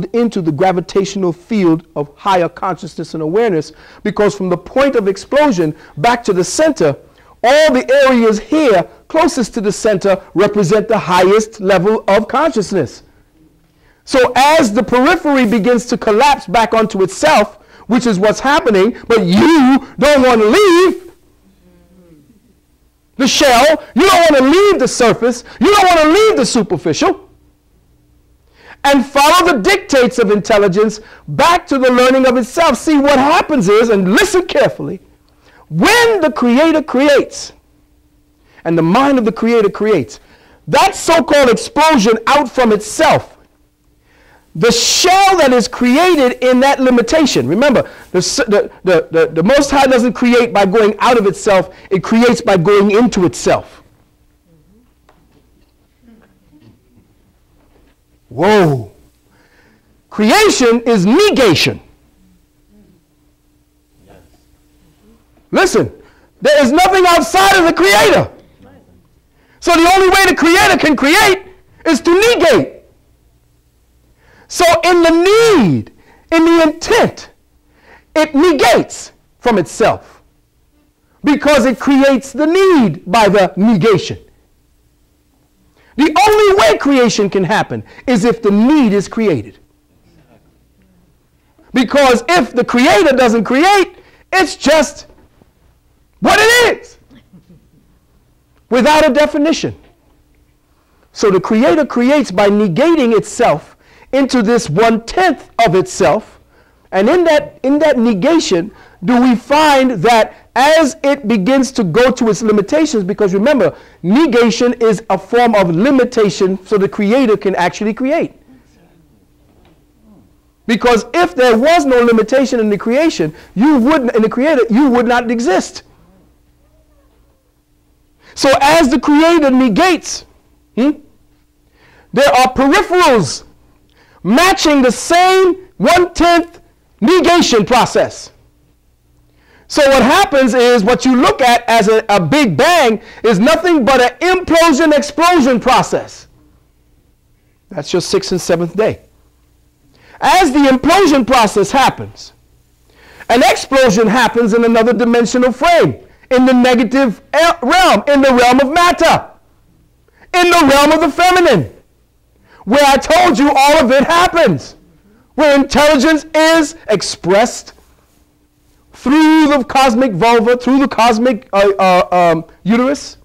into the gravitational field of higher consciousness and awareness, because from the point of explosion back to the center, all the areas here closest to the center represent the highest level of consciousness. So as the periphery begins to collapse back onto itself, which is what's happening, but you don't want to leave the shell, you don't want to leave the surface, you don't want to leave the superficial, and follow the dictates of intelligence back to the learning of itself. See, what happens is, and listen carefully, when the Creator creates, and the mind of the Creator creates, that so-called explosion out from itself, the shell that is created in that limitation. Remember, the Most High doesn't create by going out of itself. It creates by going into itself. Whoa. Creation is negation. Listen, there is nothing outside of the Creator. So the only way the Creator can create is to negate. So in the need, in the intent, it negates from itself because it creates the need by the negation. The only way creation can happen is if the need is created. Because if the Creator doesn't create, it's just what it is without a definition. So the Creator creates by negating itself into this 1/10 of itself, and in that negation do we find that as it begins to go to its limitations, because remember, negation is a form of limitation so the Creator can actually create. Because if there was no limitation in the creation, in the Creator, you would not exist. So as the Creator negates, there are peripherals matching the same 1/10 negation process. So what happens is what you look at as a big bang is nothing but an implosion-explosion process. That's your 6th and 7th day. As the implosion process happens, an explosion happens in another dimensional frame, in the negative realm, in the realm of matter, in the realm of the feminine, where I told you all of it happens, where intelligence is expressed through the cosmic vulva, through the cosmic uterus.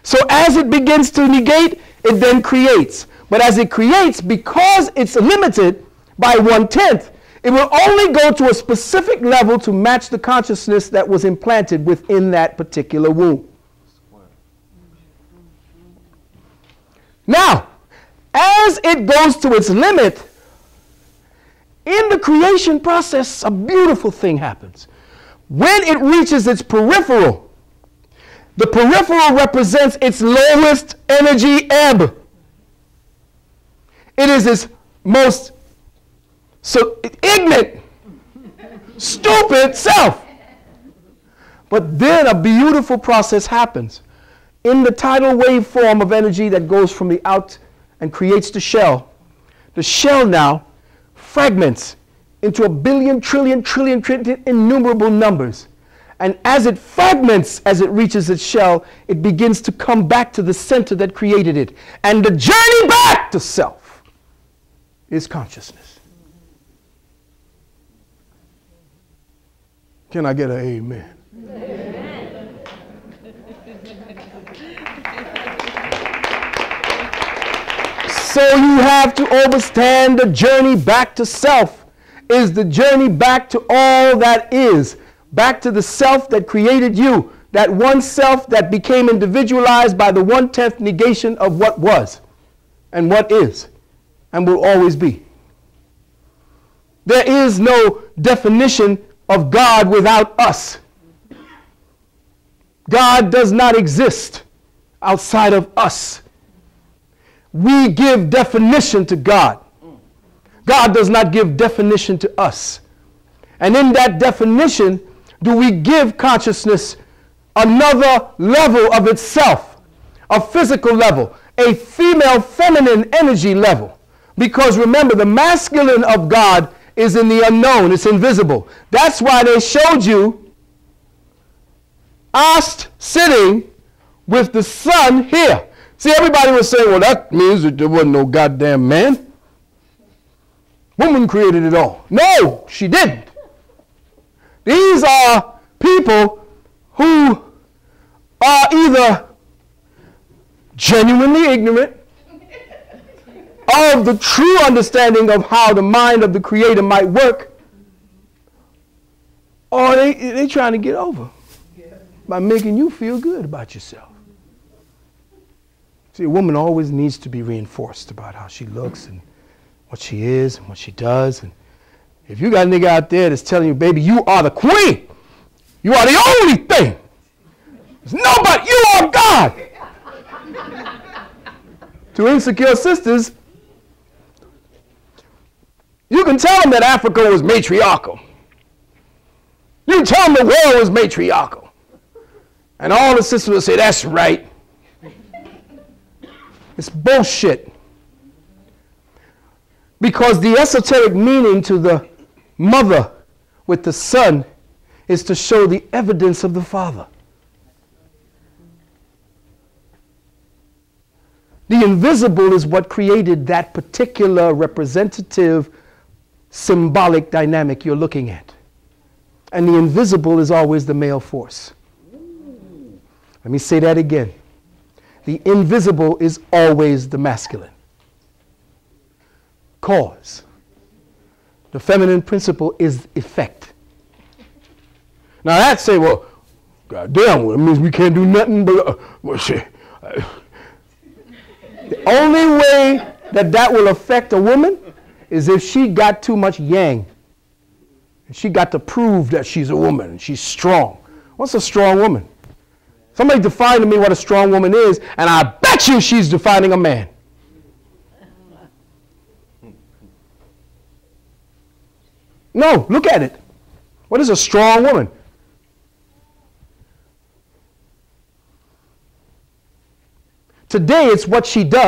So as it begins to negate, it then creates. But as it creates, because it's limited by 1/10, it will only go to a specific level to match the consciousness that was implanted within that particular womb. Now, as it goes to its limit, in the creation process, a beautiful thing happens. When it reaches its peripheral, the peripheral represents its lowest energy ebb. It is its most ignorant, stupid self. But then a beautiful process happens. In the tidal wave form of energy that goes from the out and creates the shell now fragments into a billion, trillion, innumerable numbers. And as it fragments, as it reaches its shell, it begins to come back to the center that created it. And the journey back to self is consciousness. Can I get an amen? Amen. So you have to understand the journey back to self is the journey back to all that is, back to the self that created you, that one self that became individualized by the 1/10 negation of what was and what is and will always be. There is no definition of God without us. God does not exist outside of us. We give definition to God. God does not give definition to us. And in that definition, do we give consciousness another level of itself, a physical level, a female feminine energy level, Because remember, the masculine of God is in the unknown. It's invisible. That's why they showed you us sitting with the sun here. See, everybody was saying, well, that means that there wasn't no goddamn man. Woman created it all. No, she didn't. These are people who are either genuinely ignorant of the true understanding of how the mind of the Creator might work, or they trying to get over by making you feel good about yourself. See, a woman always needs to be reinforced about how she looks and what she is and what she does. And if you got a nigga out there that's telling you, baby, you are the queen, you are the only thing, there's nobody, you are God. To insecure sisters, you can tell them that Africa was matriarchal. You can tell them the world was matriarchal. And all the sisters will say, that's right. It's bullshit. Because the esoteric meaning to the mother with the son is to show the evidence of the father. The invisible is what created that particular representative symbolic dynamic you're looking at. And the invisible is always the male force. Let me say that again. The invisible is always the masculine. Cause. The feminine principle is effect. Now that say, well, goddamn, well, it means we can't do nothing but, well, shit. The only way that will affect a woman is if she got too much yang. And she got to prove that she's a woman and she's strong. What's a strong woman? Somebody define to me what a strong woman is, and I bet you she's defining a man. No, look at it. What is a strong woman? Today, it's what she does.